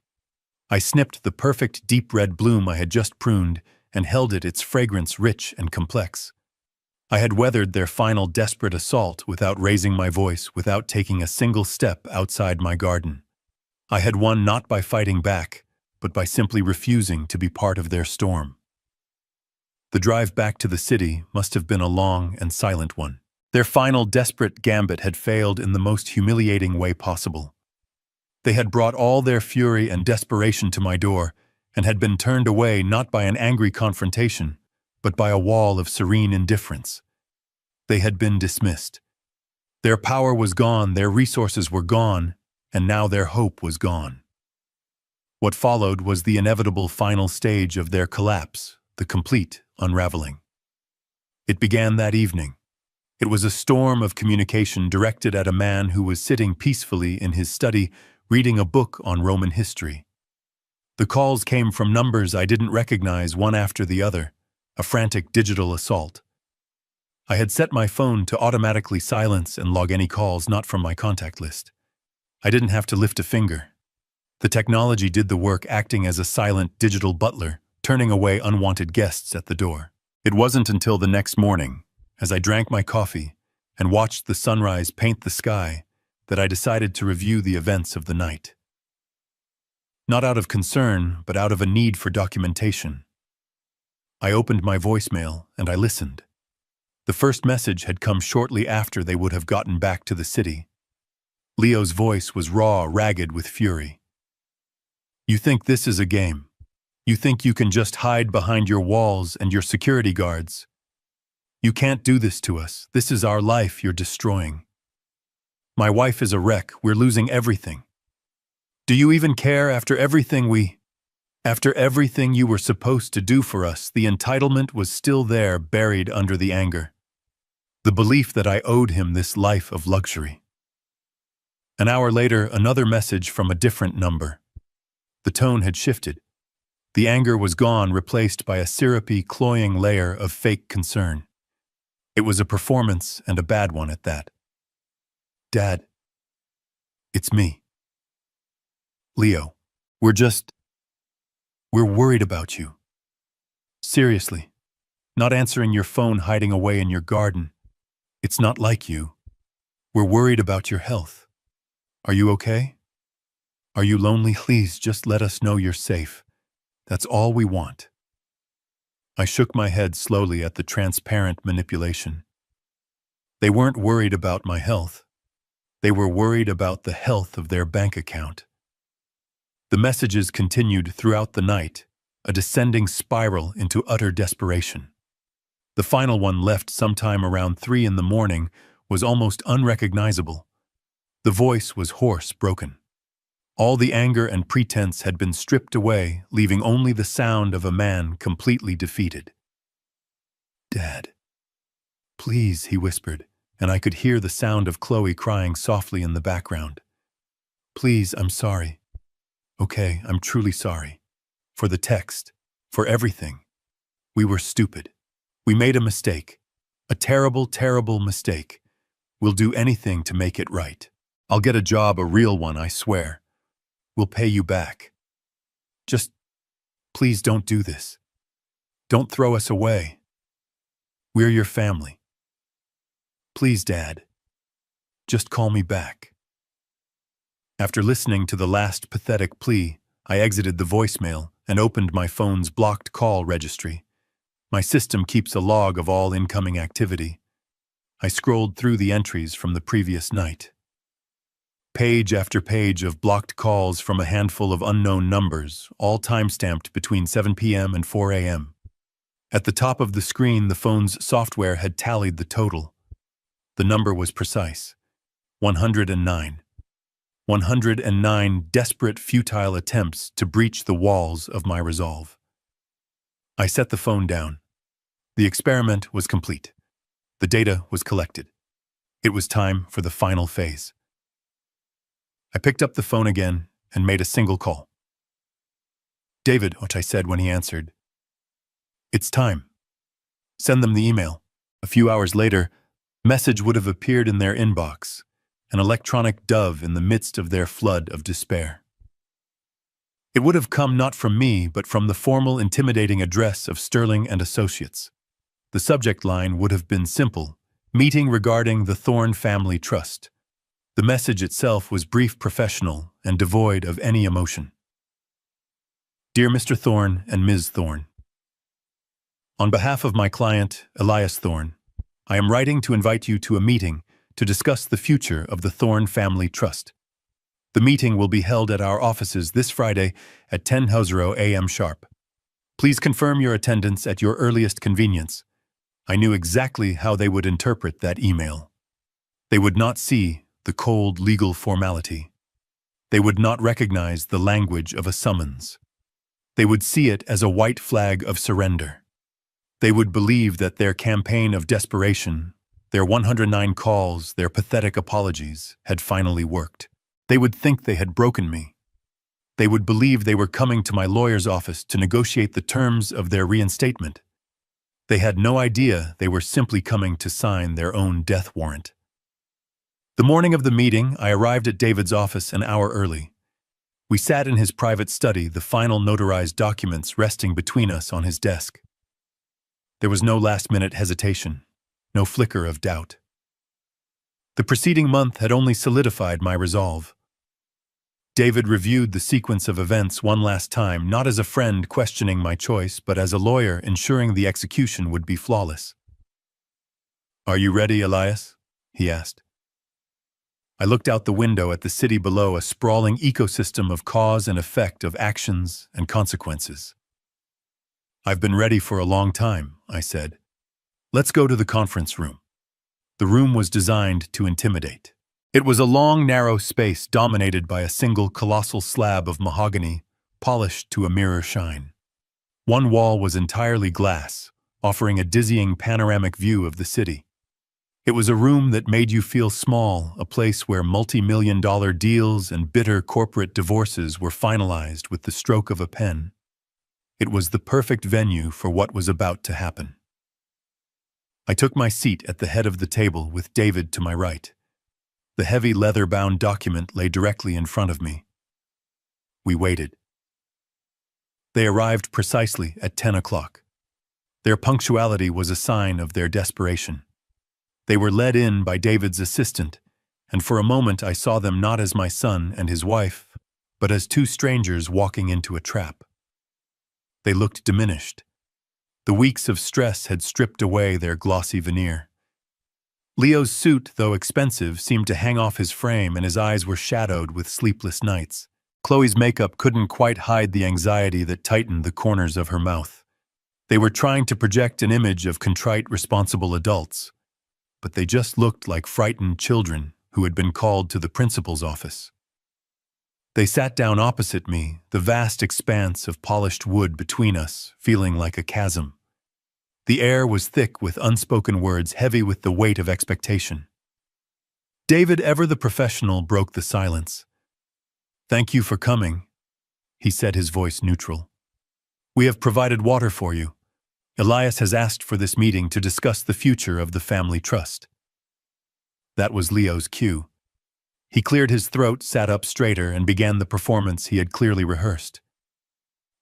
I snipped the perfect deep red bloom I had just pruned and held it, its fragrance rich and complex. I had weathered their final desperate assault without raising my voice, without taking a single step outside my garden. I had won not by fighting back, but by simply refusing to be part of their storm. The drive back to the city must have been a long and silent one. Their final desperate gambit had failed in the most humiliating way possible. They had brought all their fury and desperation to my door, and had been turned away not by an angry confrontation, but by a wall of serene indifference. They had been dismissed. Their power was gone, their resources were gone, and now their hope was gone. What followed was the inevitable final stage of their collapse, the complete unraveling. It began that evening. It was a storm of communication directed at a man who was sitting peacefully in his study reading a book on Roman history. The calls came from numbers I didn't recognize, one after the other, a frantic digital assault. I had set my phone to automatically silence and log any calls not from my contact list. I didn't have to lift a finger. The technology did the work, acting as a silent digital butler, turning away unwanted guests at the door. It wasn't until the next morning, as I drank my coffee and watched the sunrise paint the sky, that I decided to review the events of the night. Not out of concern, but out of a need for documentation. I opened my voicemail and I listened. The first message had come shortly after they would have gotten back to the city. Leo's voice was raw, ragged with fury. "You think this is a game? You think you can just hide behind your walls and your security guards? You can't do this to us. This is our life you're destroying. My wife is a wreck. We're losing everything. Do you even care after everything you were supposed to do for us?" The entitlement was still there, buried under the anger. The belief that I owed him this life of luxury. An hour later, another message from a different number. The tone had shifted. The anger was gone, replaced by a syrupy, cloying layer of fake concern. It was a performance, and a bad one at that. "Dad, it's me. Leo, we're worried about you. Seriously, not answering your phone, hiding away in your garden. It's not like you. We're worried about your health. Are you okay? Are you lonely? Please just let us know you're safe. That's all we want." I shook my head slowly at the transparent manipulation. They weren't worried about my health. They were worried about the health of their bank account. The messages continued throughout the night, a descending spiral into utter desperation. The final one, left sometime around 3 in the morning, was almost unrecognizable. The voice was hoarse, broken. All the anger and pretense had been stripped away, leaving only the sound of a man completely defeated. "Dad, please," he whispered, and I could hear the sound of Chloe crying softly in the background. "Please, I'm sorry. Okay, I'm truly sorry. For the text, for everything. We were stupid. We made a mistake. A terrible, terrible mistake. We'll do anything to make it right. I'll get a job, a real one, I swear. We'll pay you back. Just, please don't do this. Don't throw us away. We're your family. Please, Dad. Just call me back." After listening to the last pathetic plea, I exited the voicemail and opened my phone's blocked call registry. My system keeps a log of all incoming activity. I scrolled through the entries from the previous night. Page after page of blocked calls from a handful of unknown numbers, all time-stamped between 7 p.m. and 4 a.m. At the top of the screen, the phone's software had tallied the total. The number was precise: 109. 109 desperate, futile attempts to breach the walls of my resolve. I set the phone down. The experiment was complete. The data was collected. It was time for the final phase. I picked up the phone again and made a single call. "David," what I said when he answered. "It's time. Send them the email." A few hours later, message would have appeared in their inbox, an electronic dove in the midst of their flood of despair. It would have come not from me, but from the formal, intimidating address of Sterling and Associates. The subject line would have been simple: "Meeting regarding the Thorne Family Trust." The message itself was brief, professional, and devoid of any emotion. "Dear Mr. Thorne and Ms. Thorne, on behalf of my client, Elias Thorne, I am writing to invite you to a meeting to discuss the future of the Thorne Family Trust. The meeting will be held at our offices this Friday at 10:00 a.m. sharp. Please confirm your attendance at your earliest convenience." I knew exactly how they would interpret that email. They would not see the cold legal formality. They would not recognize the language of a summons. They would see it as a white flag of surrender. They would believe that their campaign of desperation, their 109 calls, their pathetic apologies, had finally worked. They would think they had broken me. They would believe they were coming to my lawyer's office to negotiate the terms of their reinstatement. They had no idea they were simply coming to sign their own death warrant. The morning of the meeting, I arrived at David's office an hour early. We sat in his private study, the final notarized documents resting between us on his desk. There was no last-minute hesitation, no flicker of doubt. The preceding month had only solidified my resolve. David reviewed the sequence of events one last time, not as a friend questioning my choice, but as a lawyer ensuring the execution would be flawless. "Are you ready, Elias?" he asked. I looked out the window at the city below, a sprawling ecosystem of cause and effect, of actions and consequences. "I've been ready for a long time," I said. "Let's go to the conference room." The room was designed to intimidate. It was a long, narrow space dominated by a single colossal slab of mahogany, polished to a mirror shine. One wall was entirely glass, offering a dizzying panoramic view of the city. It was a room that made you feel small, a place where multi-million-dollar deals and bitter corporate divorces were finalized with the stroke of a pen. It was the perfect venue for what was about to happen. I took my seat at the head of the table with David to my right. The heavy leather-bound document lay directly in front of me. We waited. They arrived precisely at 10 o'clock. Their punctuality was a sign of their desperation. They were led in by David's assistant, and for a moment I saw them not as my son and his wife, but as two strangers walking into a trap. They looked diminished. The weeks of stress had stripped away their glossy veneer. Leo's suit, though expensive, seemed to hang off his frame, and his eyes were shadowed with sleepless nights. Chloe's makeup couldn't quite hide the anxiety that tightened the corners of her mouth. They were trying to project an image of contrite, responsible adults, but they just looked like frightened children who had been called to the principal's office. They sat down opposite me, the vast expanse of polished wood between us, feeling like a chasm. The air was thick with unspoken words, heavy with the weight of expectation. David, ever the professional, broke the silence. "Thank you for coming," he said, his voice neutral. "We have provided water for you. Elias has asked for this meeting to discuss the future of the family trust." That was Leo's cue. He cleared his throat, sat up straighter, and began the performance he had clearly rehearsed.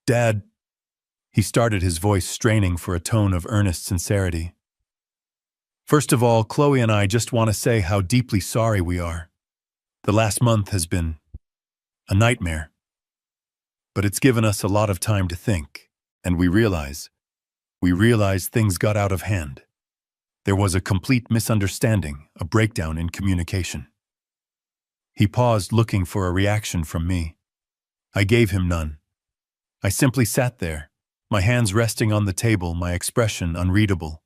"Dad," he started, his voice straining for a tone of earnest sincerity. "First of all, Chloe and I just want to say how deeply sorry we are. The last month has been a nightmare. But it's given us a lot of time to think, and we realize things got out of hand. There was a complete misunderstanding, a breakdown in communication." He paused, looking for a reaction from me. I gave him none. I simply sat there, my hands resting on the table, my expression unreadable.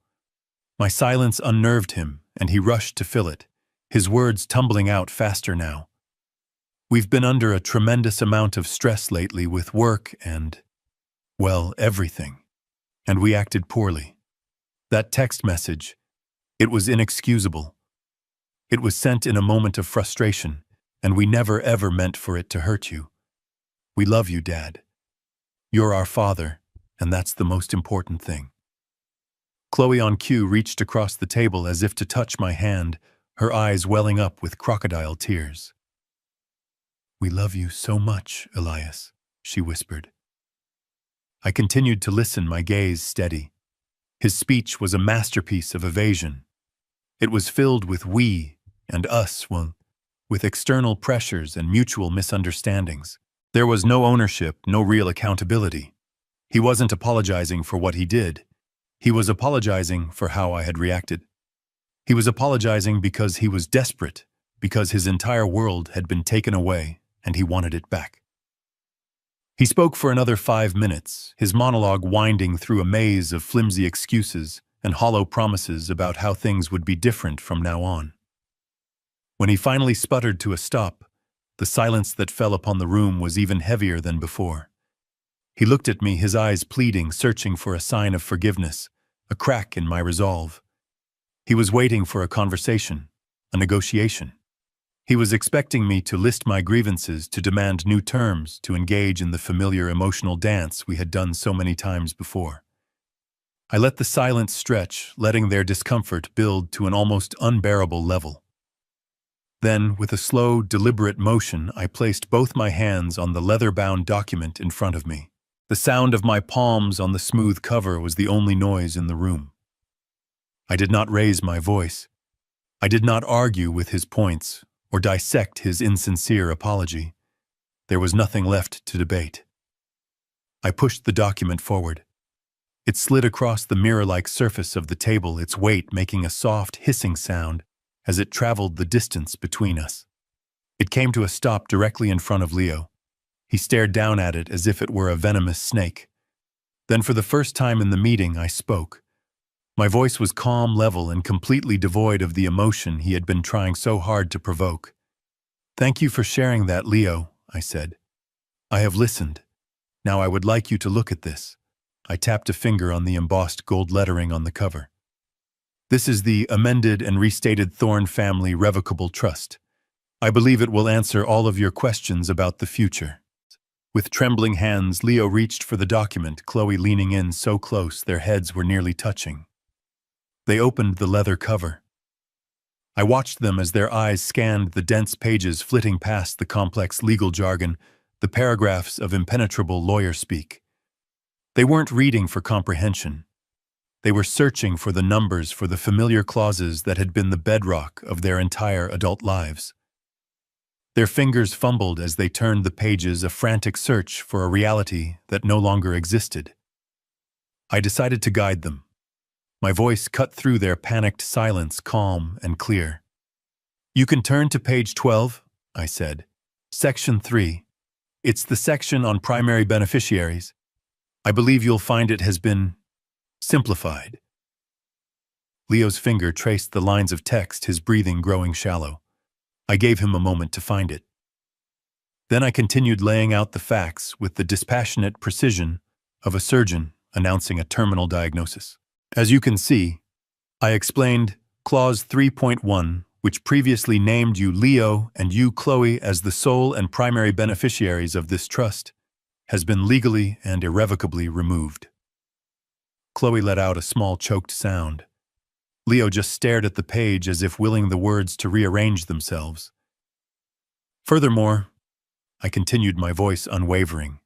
My silence unnerved him, and he rushed to fill it, his words tumbling out faster now. "We've been under a tremendous amount of stress lately with work and, well, everything. And we acted poorly. That text message, it was inexcusable. It was sent in a moment of frustration, and we never ever meant for it to hurt you. We love you, Dad. You're our father, and that's the most important thing." Chloe, on cue, reached across the table as if to touch my hand, her eyes welling up with crocodile tears. "We love you so much, Elias," she whispered. I continued to listen, my gaze steady. His speech was a masterpiece of evasion. It was filled with we and us, with external pressures and mutual misunderstandings. There was no ownership, no real accountability. He wasn't apologizing for what he did. He was apologizing for how I had reacted. He was apologizing because he was desperate, because his entire world had been taken away and he wanted it back. He spoke for another 5 minutes, his monologue winding through a maze of flimsy excuses and hollow promises about how things would be different from now on. When he finally sputtered to a stop, the silence that fell upon the room was even heavier than before. He looked at me, his eyes pleading, searching for a sign of forgiveness, a crack in my resolve. He was waiting for a conversation, a negotiation. He was expecting me to list my grievances, to demand new terms, to engage in the familiar emotional dance we had done so many times before. I let the silence stretch, letting their discomfort build to an almost unbearable level. Then, with a slow, deliberate motion, I placed both my hands on the leather-bound document in front of me. The sound of my palms on the smooth cover was the only noise in the room. I did not raise my voice. I did not argue with his points or dissect his insincere apology. There was nothing left to debate. I pushed the document forward. It slid across the mirror-like surface of the table, its weight making a soft, hissing sound as it traveled the distance between us. It came to a stop directly in front of Leo. He stared down at it as if it were a venomous snake. Then for the first time in the meeting, I spoke. My voice was calm, level, and completely devoid of the emotion he had been trying so hard to provoke. "Thank you for sharing that, Leo," I said. "I have listened. Now I would like you to look at this." I tapped a finger on the embossed gold lettering on the cover. "This is the amended and restated Thorne Family Revocable Trust. I believe it will answer all of your questions about the future." With trembling hands, Leo reached for the document, Chloe leaning in so close their heads were nearly touching. They opened the leather cover. I watched them as their eyes scanned the dense pages flitting past the complex legal jargon, the paragraphs of impenetrable lawyer speak. They weren't reading for comprehension. They were searching for the numbers, for the familiar clauses that had been the bedrock of their entire adult lives. Their fingers fumbled as they turned the pages, a frantic search for a reality that no longer existed. I decided to guide them. My voice cut through their panicked silence, calm and clear. "You can turn to page 12, I said. "Section 3. It's the section on primary beneficiaries. I believe you'll find it has been simplified." Leo's finger traced the lines of text, his breathing growing shallow. I gave him a moment to find it. Then I continued laying out the facts with the dispassionate precision of a surgeon announcing a terminal diagnosis. "As you can see," I explained, Clause 3.1, which previously named you Leo and you Chloe as the sole and primary beneficiaries of this trust, has been legally and irrevocably removed. Chloe let out a small choked sound. Leo just stared at the page as if willing the words to rearrange themselves. "Furthermore," I continued, my voice unwavering,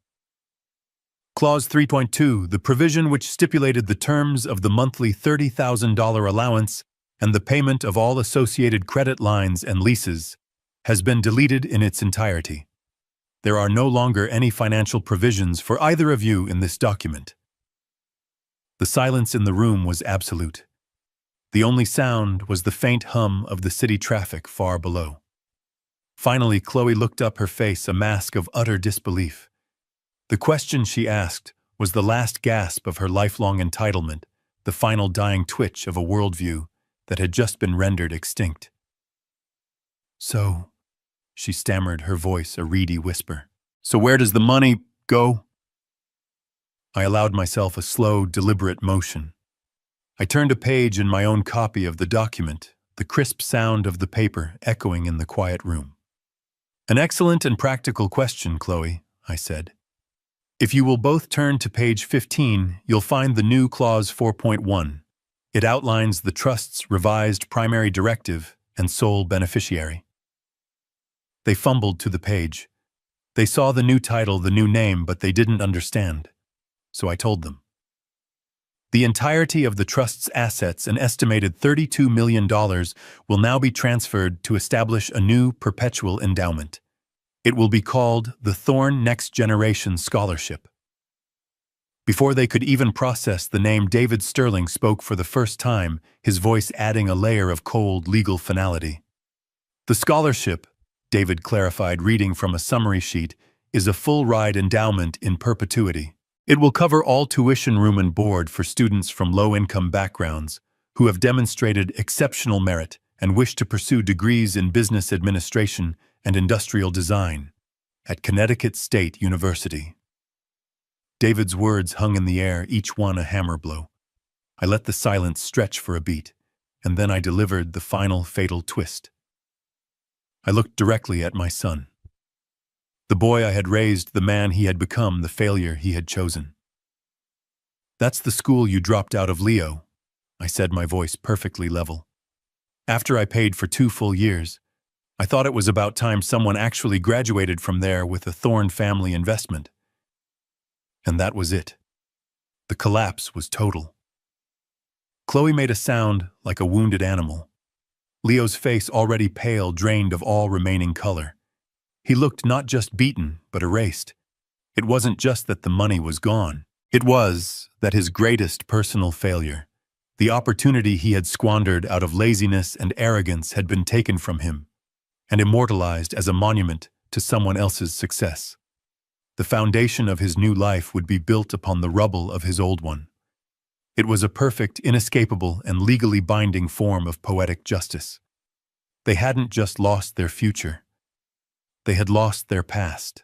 "Clause 3.2, the provision which stipulated the terms of the monthly $30,000 allowance and the payment of all associated credit lines and leases, has been deleted in its entirety. There are no longer any financial provisions for either of you in this document." The silence in the room was absolute. The only sound was the faint hum of the city traffic far below. Finally, Chloe looked up, her face a mask of utter disbelief. The question she asked was the last gasp of her lifelong entitlement, the final dying twitch of a worldview that had just been rendered extinct. "So," she stammered, her voice a reedy whisper, "so where does the money go?" I allowed myself a slow, deliberate motion. I turned a page in my own copy of the document, the crisp sound of the paper echoing in the quiet room. "An excellent and practical question, Chloe," I said. "If you will both turn to page 15, you'll find the new Clause 4.1. It outlines the Trust's revised primary directive and sole beneficiary." They fumbled to the page. They saw the new title, the new name, but they didn't understand. So I told them. "The entirety of the Trust's assets, an estimated $32 million, will now be transferred to establish a new perpetual endowment. It will be called the Thorne Next Generation Scholarship." Before they could even process the name, David Sterling spoke for the first time, his voice adding a layer of cold legal finality. "The scholarship," David clarified, reading from a summary sheet, "is a full-ride endowment in perpetuity. It will cover all tuition, room, and board for students from low-income backgrounds who have demonstrated exceptional merit and wish to pursue degrees in business administration and industrial design at Connecticut State University." David's words hung in the air, each one a hammer blow. I let the silence stretch for a beat, and then I delivered the final fatal twist. I looked directly at my son. The boy I had raised, the man he had become, the failure he had chosen. "That's the school you dropped out of, Leo," I said, my voice perfectly level. "After I paid for 2 full years, I thought it was about time someone actually graduated from there with a Thorne family investment." And that was it. The collapse was total. Chloe made a sound like a wounded animal. Leo's face already pale, drained of all remaining color. He looked not just beaten, but erased. It wasn't just that the money was gone. It was that his greatest personal failure, the opportunity he had squandered out of laziness and arrogance, had been taken from him and immortalized as a monument to someone else's success. The foundation of his new life would be built upon the rubble of his old one. It was a perfect, inescapable, and legally binding form of poetic justice. They hadn't just lost their future. They had lost their past.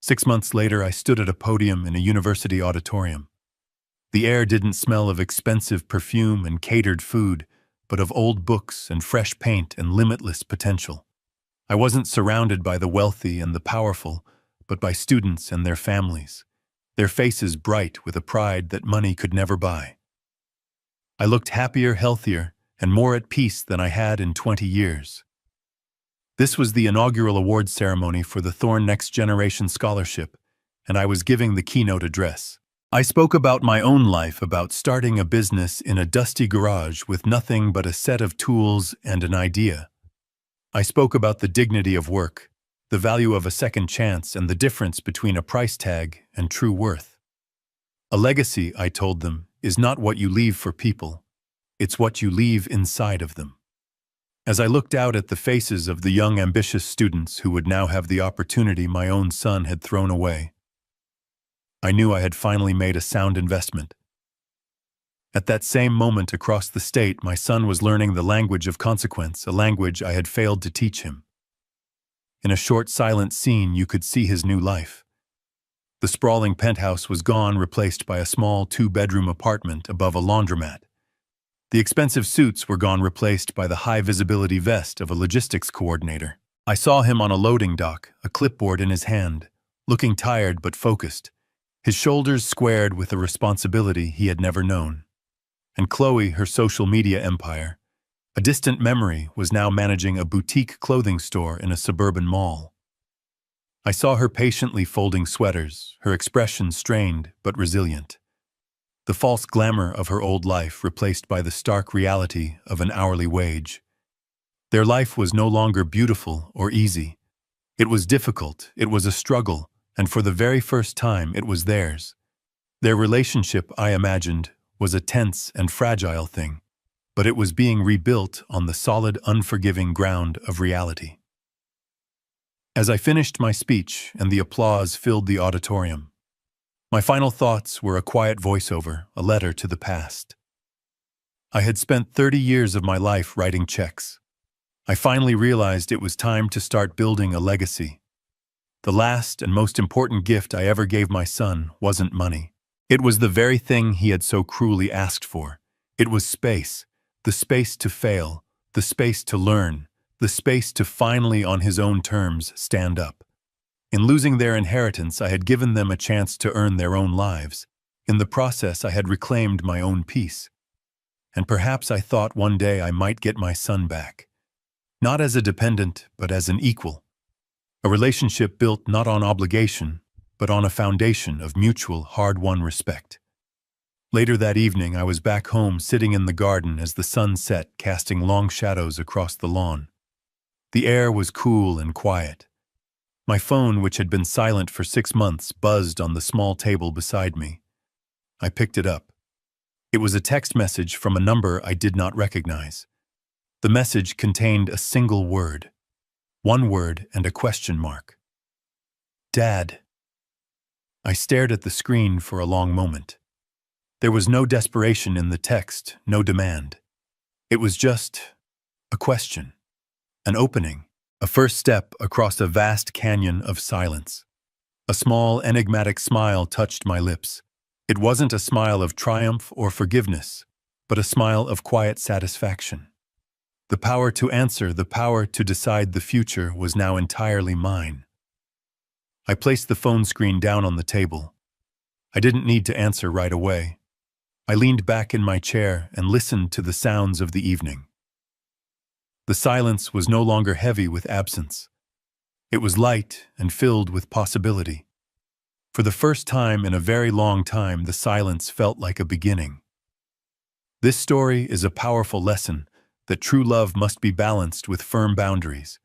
6 months later, I stood at a podium in a university auditorium. The air didn't smell of expensive perfume and catered food, but of old books and fresh paint and limitless potential. I wasn't surrounded by the wealthy and the powerful, but by students and their families, their faces bright with a pride that money could never buy. I looked happier, healthier, and more at peace than I had in 20 years. This was the inaugural awards ceremony for the Thorne Next Generation Scholarship, and I was giving the keynote address. I spoke about my own life, about starting a business in a dusty garage with nothing but a set of tools and an idea. I spoke about the dignity of work, the value of a second chance, and the difference between a price tag and true worth. A legacy, I told them, is not what you leave for people. It's what you leave inside of them. As I looked out at the faces of the young, ambitious students who would now have the opportunity my own son had thrown away, I knew I had finally made a sound investment. At that same moment across the state, my son was learning the language of consequence, a language I had failed to teach him. In a short, silent scene, you could see his new life. The sprawling penthouse was gone, replaced by a small 2-bedroom apartment above a laundromat. The expensive suits were gone, replaced by the high-visibility vest of a logistics coordinator. I saw him on a loading dock, a clipboard in his hand, looking tired but focused, his shoulders squared with a responsibility he had never known. And Chloe, her social media empire, a distant memory, was now managing a boutique clothing store in a suburban mall. I saw her patiently folding sweaters, her expression strained but resilient. The false glamour of her old life replaced by the stark reality of an hourly wage. Their life was no longer beautiful or easy. It was difficult, it was a struggle, and for the very first time it was theirs. Their relationship, I imagined, was a tense and fragile thing, but it was being rebuilt on the solid, unforgiving ground of reality. As I finished my speech and the applause filled the auditorium, my final thoughts were a quiet voiceover, a letter to the past. I had spent 30 years of my life writing checks. I finally realized it was time to start building a legacy. The last and most important gift I ever gave my son wasn't money. It was the very thing he had so cruelly asked for. It was space, the space to fail, the space to learn, the space to finally, on his own terms, stand up. In losing their inheritance, I had given them a chance to earn their own lives. In the process, I had reclaimed my own peace. And perhaps I thought one day I might get my son back. Not as a dependent, but as an equal. A relationship built not on obligation, but on a foundation of mutual, hard-won respect. Later that evening, I was back home sitting in the garden as the sun set, casting long shadows across the lawn. The air was cool and quiet. My phone, which had been silent for 6 months, buzzed on the small table beside me. I picked it up. It was a text message from a number I did not recognize. The message contained a single word. One word and a question mark. Dad. I stared at the screen for a long moment. There was no desperation in the text, no demand. It was just a question, an opening, a first step across a vast canyon of silence. A small, enigmatic smile touched my lips. It wasn't a smile of triumph or forgiveness, but a smile of quiet satisfaction. The power to answer, the power to decide the future was now entirely mine. I placed the phone screen down on the table. I didn't need to answer right away. I leaned back in my chair and listened to the sounds of the evening. The silence was no longer heavy with absence. It was light and filled with possibility. For the first time in a very long time, the silence felt like a beginning. This story is a powerful lesson, that true love must be balanced with firm boundaries.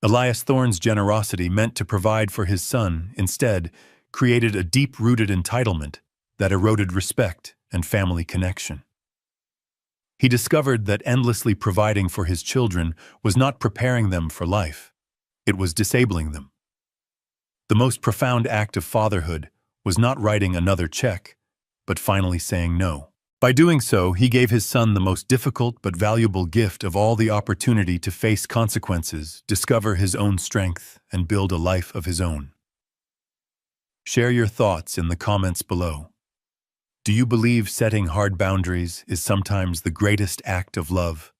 Elias Thorne's generosity meant to provide for his son, instead, created a deep-rooted entitlement that eroded respect and family connection. He discovered that endlessly providing for his children was not preparing them for life. It was disabling them. The most profound act of fatherhood was not writing another check, but finally saying no. By doing so, he gave his son the most difficult but valuable gift of all, the opportunity to face consequences, discover his own strength, and build a life of his own. Share your thoughts in the comments below. Do you believe setting hard boundaries is sometimes the greatest act of love?